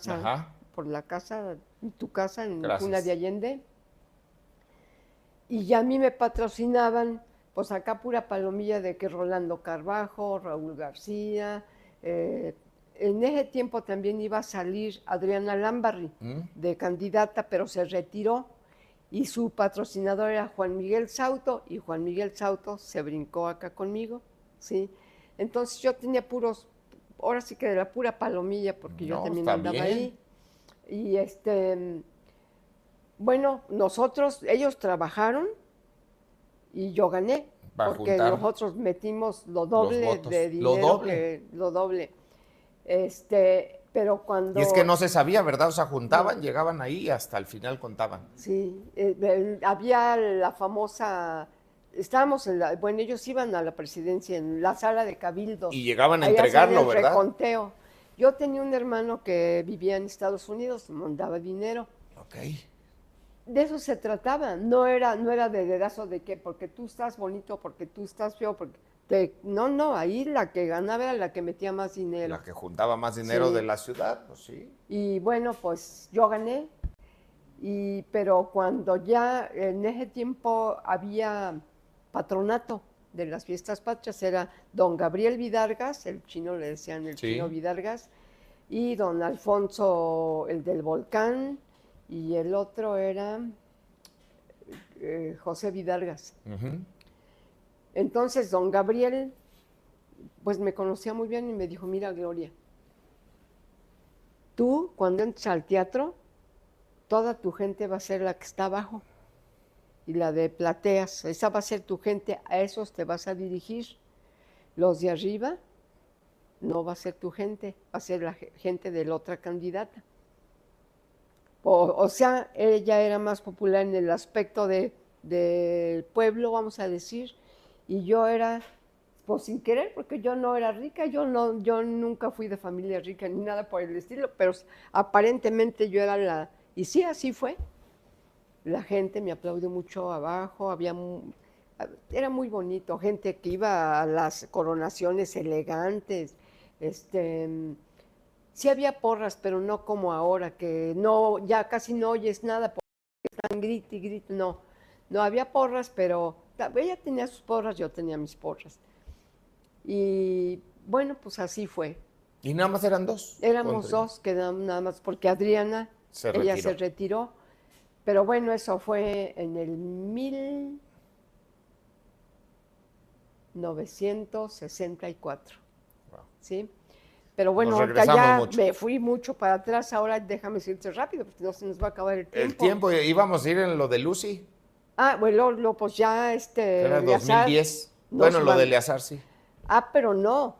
Ajá, por la casa, tu casa, en Cuna de gracias. Allende, y ya a mí me patrocinaban, pues acá pura palomilla de que Rolando Carbajo, Raúl García. En ese tiempo también iba a salir Adriana Lambarri de candidata, pero se retiró. Y su patrocinador era Juan Miguel Sauto, y Juan Miguel Sauto se brincó acá conmigo, ¿sí? Entonces yo tenía puros, ahora sí que de la pura palomilla, porque yo No, también está andaba bien. ahí. Y bueno, ellos trabajaron y yo gané, Para porque juntar nosotros metimos lo los doble de votos. Lo dinero doble. que lo doble. Pero Y es que no cuando, se sabía, ¿verdad? O sea, no, juntaban, llegaban ahí y hasta el final contaban. sí, había la famosa, estábamos bueno, ellos iban a la presidencia en la sala de Y cabildos, llegaban a ahí hacían entregarlo, el ¿verdad? reconteo. Yo tenía un hermano que vivía en Estados Unidos, mandaba dinero. Ok. De eso se trataba, no era de dedazo de que porque tú estás bonito, porque tú estás feo, no, ahí la que ganaba era la que metía más dinero. La que juntaba más dinero de Sí. la ciudad, pues sí. Y bueno, pues yo gané, pero cuando ya en ese tiempo había patronato de las fiestas patrias, era don Gabriel Vidargas, el chino le decían el chino Sí. Vidargas, y don Alfonso, el del volcán, y el otro era José Vidargas. Entonces don Gabriel, pues me conocía muy bien y me dijo, mira Gloria, tú cuando entres al teatro, toda tu gente va a ser la que está abajo y la de plateas, esa va a ser tu gente, a esos te vas a dirigir. Los de arriba no va a ser tu gente, va a ser la gente de la otra candidata. O sea, ella era más popular en el aspecto del pueblo, vamos a decir, y yo era, pues sin querer, porque yo no era rica, yo nunca fui de familia rica ni nada por el estilo, pero aparentemente yo era y sí, así fue. La gente me aplaudió mucho abajo, era muy bonito, gente que iba a las coronaciones elegantes, sí había porras, pero no como ahora, que no, ya casi no oyes nada, porque están grite y grite, no había porras, pero ella tenía sus porras, yo tenía mis porras. Y bueno, pues así fue. Y nada más eran dos. Éramos dos, quedamos nada más, porque Adriana, ella se retiró, pero bueno, eso fue en el 1964, ¿sí? Pero bueno, ahorita ya mucho. Me fui mucho para atrás, ahora déjame decirte rápido, porque no se nos va a acabar el tiempo. El tiempo, íbamos a ir en lo de Lucy. Ah, bueno, pues ya Era 2010. Bueno, lo de Eleazar, sí. Ah, pero no,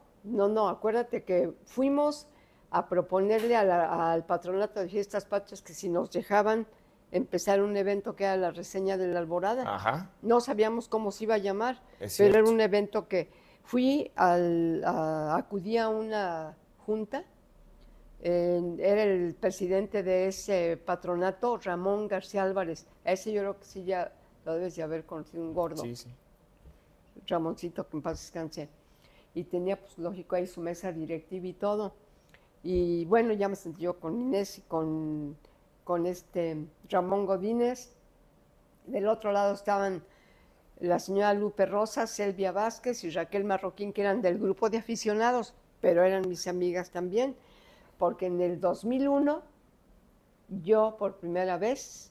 acuérdate que fuimos a proponerle al patronato de fiestas patrias que si nos dejaban empezar un evento que era la reseña de la Alborada. Ajá. No sabíamos cómo se iba a llamar, pero era un evento que acudí a una junta, era el presidente de ese patronato, Ramón García Álvarez. Ese yo creo que sí ya lo debes de haber conocido, un gordo. Sí, sí. Ramoncito, que en paz descanse. Y tenía, pues lógico, ahí su mesa directiva y todo. Y bueno, ya me sentí yo con Inés y con Ramón Godínez. Del otro lado estaban la señora Lupe Rosas, Selvia Vázquez y Raquel Marroquín, que eran del grupo de aficionados, pero eran mis amigas también, porque en el 2001, yo por primera vez,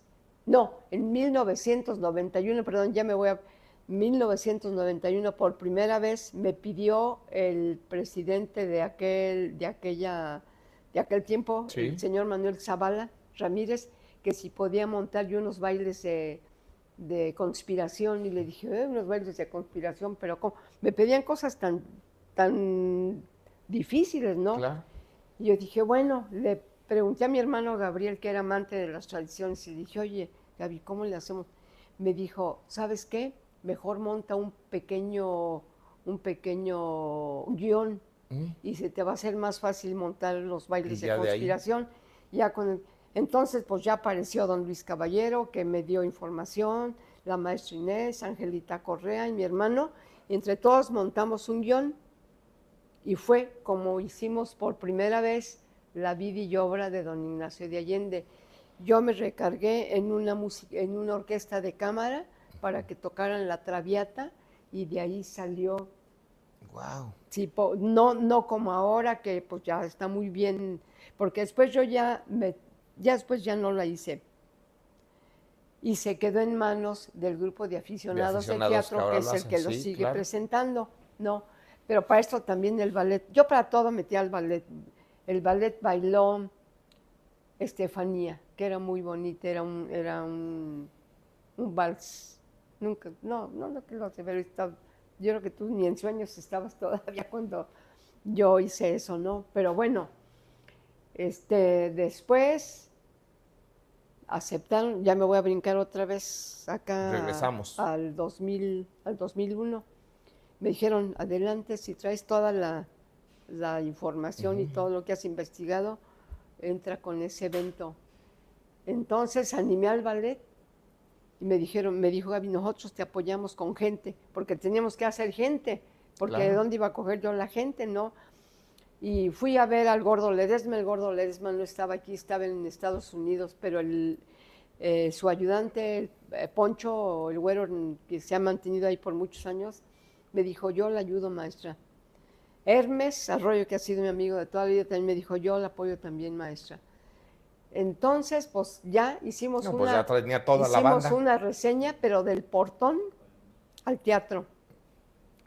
en 1991, perdón, ya me voy a... 1991, por primera vez me pidió el presidente de aquella de aquel tiempo, Sí. el señor Manuel Zavala Ramírez, que si podía montar yo unos bailes de conspiración, y le dije, unos bailes de conspiración, pero ¿cómo? Me pedían cosas tan difíciles, ¿no? Claro. Y yo dije, bueno, le pregunté a mi hermano Gabriel, que era amante de las tradiciones, y dije, oye, Gaby, ¿cómo le hacemos? Me dijo, ¿sabes qué? Mejor monta un pequeño guión y se te va a hacer más fácil montar los bailes Y de ya de ahí. conspiración. Ya entonces, pues ya apareció don Luis Caballero, que me dio información, la maestra Inés, Angelita Correa y mi hermano, y entre todos montamos un guión, y fue como hicimos por primera vez la vida y obra de don Ignacio de Allende. Yo me recargué en una orquesta de cámara para que tocaran la Traviata, y de ahí salió. Wow. Sí, no como ahora, que pues ya está muy bien, porque después ya después ya no la hice. Y se quedó en manos del grupo de aficionados del que teatro, ahora que es lo el hacen, que lo sí, sigue claro. presentando, ¿no? Pero para esto también el ballet, yo para todo metía el ballet. El ballet bailó Estefanía, que era muy bonita, era un vals. Nunca, no que lo sé, pero yo creo que tú ni en sueños estabas todavía cuando yo hice eso, ¿no? Pero bueno, después aceptaron, ya me voy a brincar otra vez acá Regresamos. al 2001. Me dijeron, adelante, si traes toda la información y todo lo que has investigado, entra con ese evento. Entonces animé al ballet y me dijo Gaby, nosotros te apoyamos con gente, porque teníamos que hacer gente, porque Claro. ¿de dónde iba a coger yo la gente, no? Y fui a ver al Gordo Ledesma. El Gordo Ledesma no estaba aquí, estaba en Estados Unidos, pero su ayudante, Poncho, el güero, que se ha mantenido ahí por muchos años, me dijo, yo la ayudo, maestra. Hermes Arroyo, que ha sido mi amigo de toda la vida, también me dijo, yo la apoyo también, maestra. Entonces, pues ya hicimos No, pues ya tenía toda la hicimos banda. una reseña, pero del portón al teatro.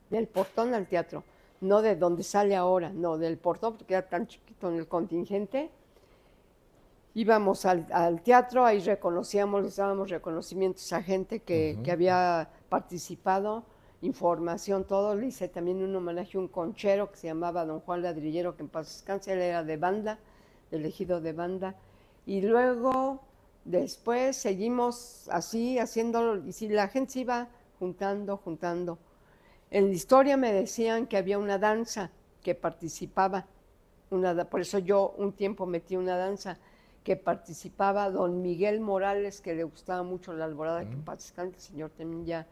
Del portón al teatro. No de donde sale ahora, no, del portón, porque era tan chiquito en el contingente. Íbamos al teatro, ahí les dábamos reconocimientos a gente que había participado, información, todo. Le hice también un homenaje a un conchero que se llamaba don Juan Ladrillero, que en paz descanse, él era de banda, del ejido de banda. Y luego, después, seguimos así, haciéndolo, y si la gente se iba juntando. En la historia me decían que había una danza que participaba, por eso yo un tiempo metí una danza, que participaba don Miguel Morales, que le gustaba mucho la alborada, que en paz descanse, el señor también ya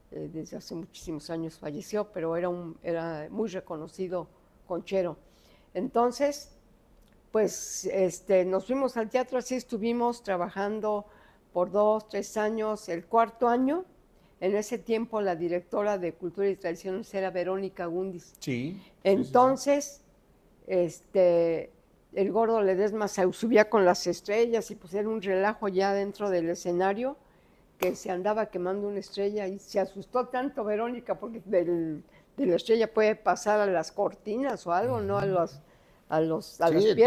desde hace muchísimos años falleció, pero era muy reconocido conchero. Entonces, pues nos fuimos al teatro, así estuvimos trabajando por 2, 3 años. El cuarto año, en ese tiempo la directora de Cultura y Tradiciones era Verónica Gundis. Sí. Entonces, el Gordo Ledesma se subía con las estrellas, y pues era un relajo ya dentro del escenario, que se andaba quemando una estrella, y se asustó tanto Verónica, porque de la estrella puede pasar a las cortinas o algo, ¿no? A las piernas,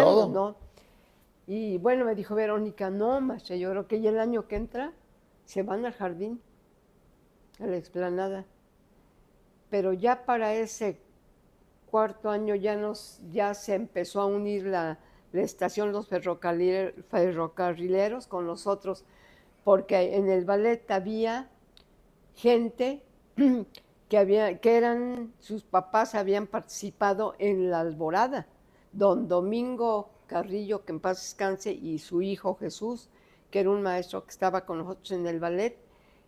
todo. ¿no? Y bueno, me dijo Verónica, no, maestra, yo creo que ya el año que entra se van al jardín, a la explanada. Pero ya para ese cuarto año ya se empezó a unir la estación, los ferrocarrileros con nosotros, porque en el ballet había gente sus papás habían participado en la alborada. Don Domingo Carrillo, que en paz descanse, y su hijo Jesús, que era un maestro que estaba con nosotros en el ballet,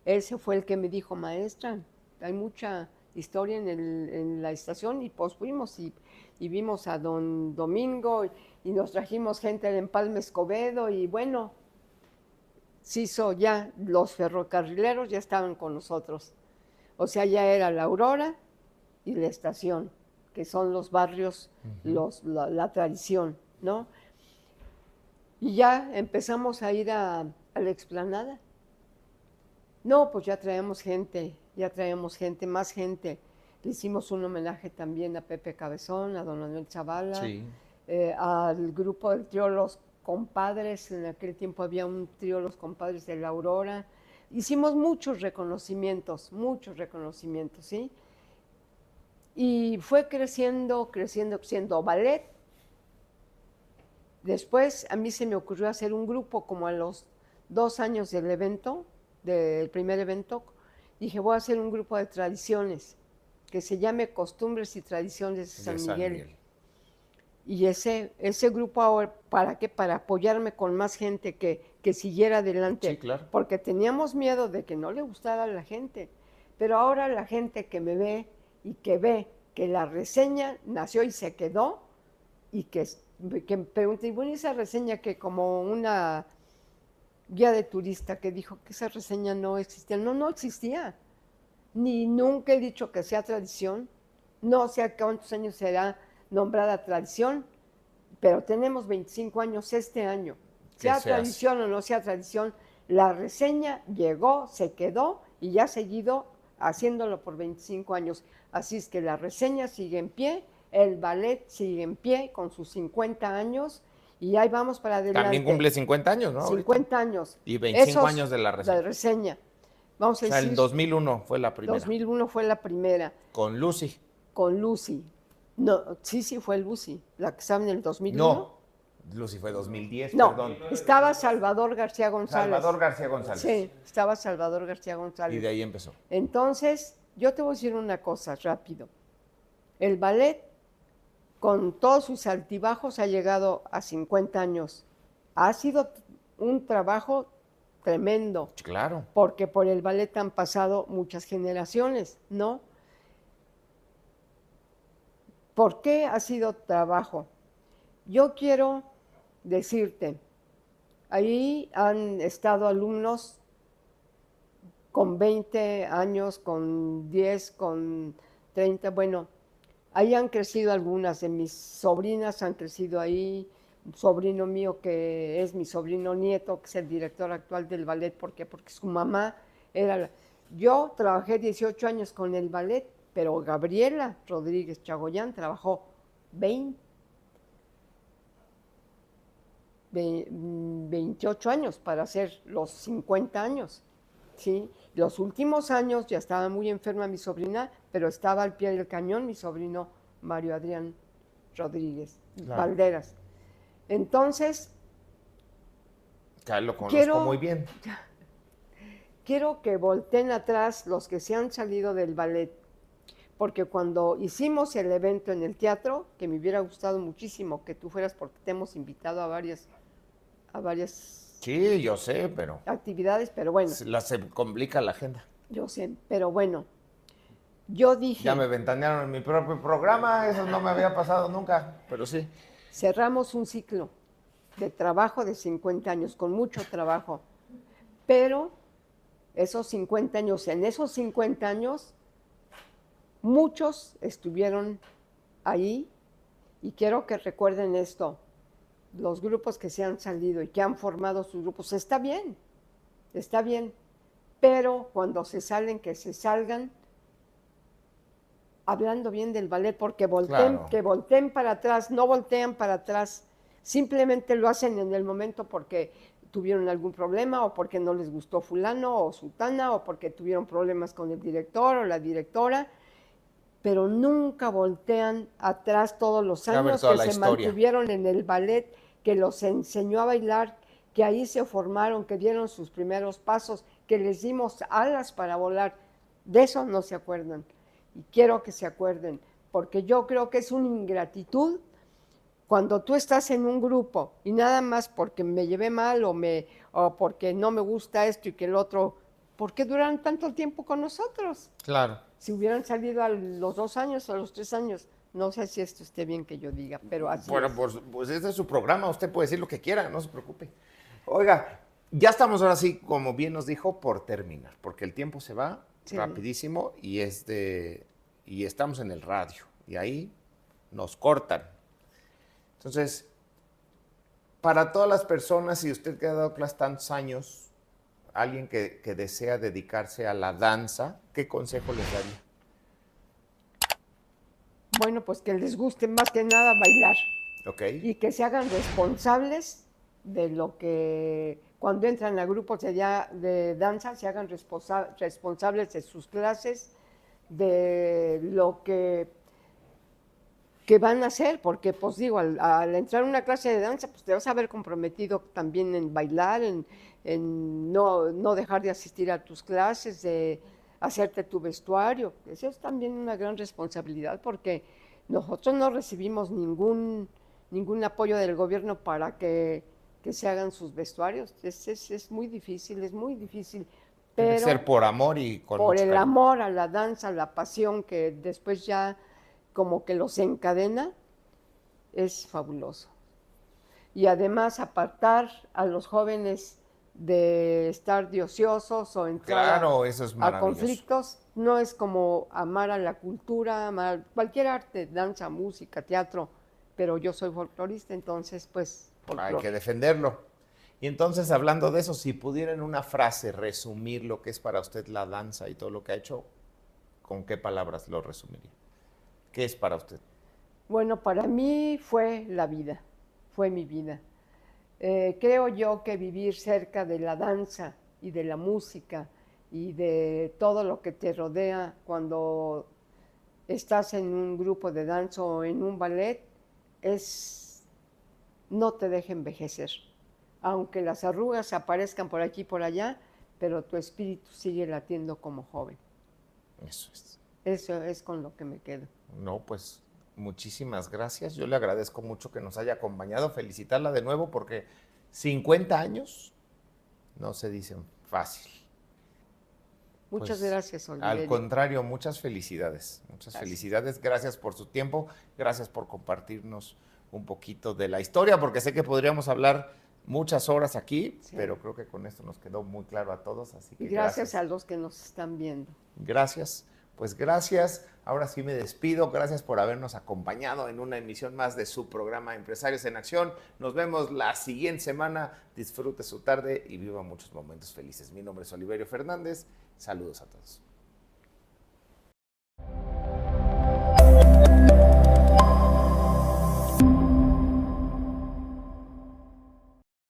ese fue el que me dijo, maestra, hay mucha historia en la estación, y pues fuimos y vimos a don Domingo, y nos trajimos gente de Empalme Escobedo, y bueno, se hizo ya, los ferrocarrileros ya estaban con nosotros. O sea, ya era la Aurora y la estación, que son los barrios, la tradición, ¿no? Y ya empezamos a ir a la explanada. No, pues ya traemos gente, más gente. Le hicimos un homenaje también a Pepe Cabezón, a don Manuel Zavala. Sí. al grupo del trío Los Compadres. En aquel tiempo había un trío Los Compadres de la Aurora. Hicimos muchos reconocimientos, ¿sí? Y fue creciendo, ballet. Después a mí se me ocurrió hacer un grupo como a los 2 años del evento, del primer evento. Dije, voy a hacer un grupo de tradiciones que se llame Costumbres y Tradiciones de San Miguel. Y ese grupo ahora, ¿para qué? Para apoyarme con más gente que siguiera adelante. Sí, claro. Porque teníamos miedo de que no le gustara a la gente. Pero ahora la gente que me ve y que ve que la reseña nació y se quedó, y que me pregunté, y bueno, esa reseña que como una guía de turista que dijo que esa reseña no existía. No existía. Ni nunca he dicho que sea tradición. No sé a cuántos años será nombrada tradición, pero tenemos 25 años este año. Sea tradición o no sea tradición, la reseña llegó, se quedó y ya ha seguido haciéndolo por 25 años. Así es que la reseña sigue en pie, el ballet sigue en pie con sus 50 años y ahí vamos para adelante. También cumple 50 años, ¿no? 50 años. Y 25 años de la reseña. Vamos a decir, el 2001 fue la primera. 2001 fue la primera. Con Lucy. Con Lucy. No, sí fue Lucy, la que estaba en el 2001. No, Lucy fue 2010, no, perdón. Estaba Salvador García González. Salvador García González. Sí, estaba Salvador García González. Y de ahí empezó. Entonces, yo te voy a decir una cosa rápido. El ballet, con todos sus altibajos, ha llegado a 50 años. Ha sido un trabajo tremendo. Claro. Porque por el ballet han pasado muchas generaciones, ¿no? ¿Por qué ha sido trabajo? Yo quiero decirte, ahí han estado alumnos con 20 años, con 10, con 30, bueno, ahí han crecido algunas de mis sobrinas, han crecido ahí, un sobrino mío que es mi sobrino nieto, que es el director actual del ballet. ¿Por qué? Porque su mamá era... Yo trabajé 18 años con el ballet, pero Gabriela Rodríguez Chagoyán trabajó 28 años para hacer los 50 años. ¿Sí? Los últimos años ya estaba muy enferma mi sobrina, pero estaba al pie del cañón mi sobrino Mario Adrián Rodríguez, Valderas. Entonces, lo conozco muy bien. Quiero que volteen atrás los que se han salido del ballet, porque cuando hicimos el evento en el teatro, que me hubiera gustado muchísimo que tú fueras, porque te hemos invitado a varias sí, yo sé, pero actividades, pero bueno. Se complica la agenda. Yo sé, pero bueno, yo dije... Ya me ventanearon en mi propio programa, eso no me había pasado nunca, pero sí. Cerramos un ciclo de trabajo de 50 años, con mucho trabajo, pero esos 50 años, en esos 50 años, muchos estuvieron ahí, y quiero que recuerden esto, los grupos que se han salido y que han formado sus grupos, está bien, pero cuando se salen, que se salgan hablando bien del ballet, porque que volteen para atrás, no voltean para atrás, simplemente lo hacen en el momento porque tuvieron algún problema, o porque no les gustó fulano o sultana, o porque tuvieron problemas con el director o la directora, pero nunca voltean atrás todos los años que se mantuvieron en el ballet, que los enseñó a bailar, que ahí se formaron, que dieron sus primeros pasos, que les dimos alas para volar. De eso no se acuerdan. Y quiero que se acuerden, porque yo creo que es una ingratitud cuando tú estás en un grupo y nada más porque me llevé mal o porque no me gusta esto y que el otro, ¿por qué duran tanto tiempo con nosotros? Claro. Si hubieran salido a los 2 años o a los 3 años, no sé si esto esté bien que yo diga, pero así bueno, es. Pues este es su programa, usted puede decir lo que quiera, no se preocupe. Oiga, ya estamos ahora sí, como bien nos dijo, por terminar, porque el tiempo se va rapidísimo y estamos en el radio, y ahí nos cortan. Entonces, para todas las personas, si usted que ha dado clases tantos años, alguien que desea dedicarse a la danza, ¿qué consejo les daría? Bueno, pues que les guste más que nada bailar. Ok. Y que se hagan responsables de lo que, cuando entran a grupos de danza, se hagan responsables de sus clases, de lo que van a hacer, porque pues digo, al entrar a una clase de danza, pues te vas a ver comprometido también en bailar, en no dejar de asistir a tus clases, de hacerte tu vestuario. Eso es también una gran responsabilidad, porque nosotros no recibimos ningún apoyo del gobierno para que se hagan sus vestuarios. Es muy difícil, es muy difícil. Tiene que Pero ser por amor y con por mucho el cariño. amor a la danza, la pasión que después ya como que los encadena, es fabuloso. Y además apartar a los jóvenes de estar de ociosos o entrar Claro, eso es a maravilloso. conflictos, no es como amar a la cultura, amar cualquier arte, danza, música, teatro, pero yo soy folclorista, entonces pues Hay folclore. que defenderlo. Y entonces, hablando de eso, si pudiera en una frase resumir lo que es para usted la danza y todo lo que ha hecho, ¿con qué palabras lo resumiría? ¿Qué es para usted? Bueno, para mí fue la vida, fue mi vida. Creo yo que vivir cerca de la danza y de la música y de todo lo que te rodea cuando estás en un grupo de danza o en un ballet no te deja envejecer. Aunque las arrugas aparezcan por aquí y por allá, pero tu espíritu sigue latiendo como joven. Eso es. Eso es con lo que me quedo. No, pues muchísimas gracias. Yo le agradezco mucho que nos haya acompañado. Felicitarla de nuevo porque 50 años no se dicen fácil. Muchas Pues gracias, al Oliverio. contrario, muchas felicidades. Muchas Gracias. felicidades. Gracias por su tiempo. Gracias por compartirnos un poquito de la historia, porque sé que podríamos hablar muchas horas aquí, Sí. pero creo que con esto nos quedó muy claro a todos. Así que Y gracias a los que nos están viendo. Gracias. Pues gracias. Ahora sí me despido. Gracias por habernos acompañado en una emisión más de su programa Empresarios en Acción. Nos vemos la siguiente semana. Disfrute su tarde y viva muchos momentos felices. Mi nombre es Oliverio Fernández. Saludos a todos.